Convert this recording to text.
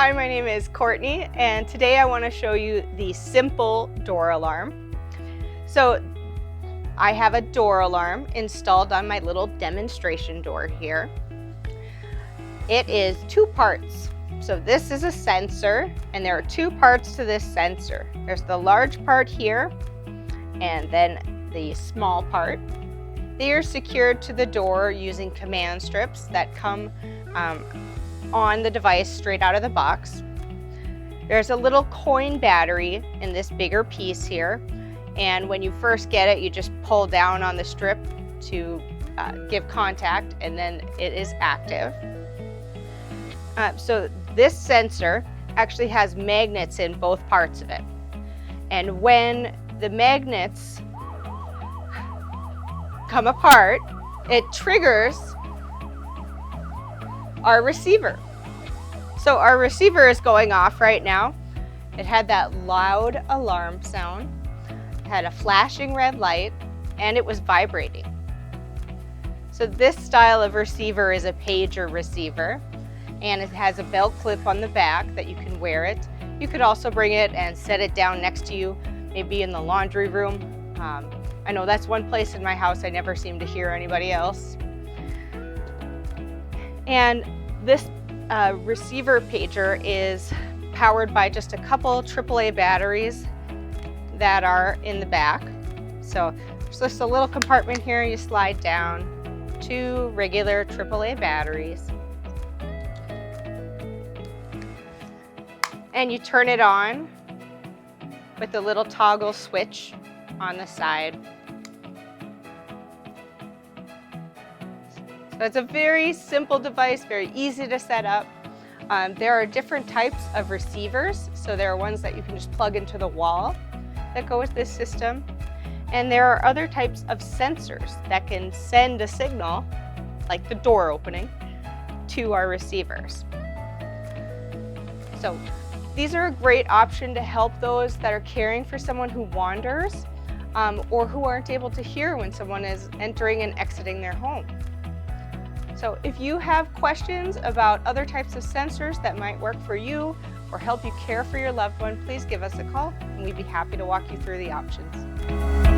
Hi, my name is Courtney, and today I want to show you the simple door alarm. So I have a door alarm installed on my little demonstration door here. It is two parts. So this is a sensor, and there are two parts to this sensor. There's the large part here, and then the small part. They are secured to the door using command strips that come on the device straight out of the box. There's a little coin battery in this bigger piece here, and when you first get it, you just pull down on the strip to give contact, and then it is active. So this sensor actually has magnets in both parts of it, and when the magnets come apart, it triggers our receiver. So our receiver is going off right now. It had that loud alarm sound, it had a flashing red light, and it was vibrating. So this style of receiver is a pager receiver, and it has a belt clip on the back that you can wear it. You could also bring it and set it down next to you, maybe in the laundry room. I know that's one place in my house I never seem to hear anybody else. And this receiver pager is powered by just a couple AAA batteries that are in the back. So there's just a little compartment here. You slide down, two regular AAA batteries, and you turn it on with the little toggle switch on the side. So it's a very simple device, very easy to set up. There are different types of receivers. So there are ones that you can just plug into the wall that go with this system. And there are other types of sensors that can send a signal, like the door opening, to our receivers. So these are a great option to help those that are caring for someone who wanders or who aren't able to hear when someone is entering and exiting their home. So if you have questions about other types of sensors that might work for you or help you care for your loved one, please give us a call and we'd be happy to walk you through the options.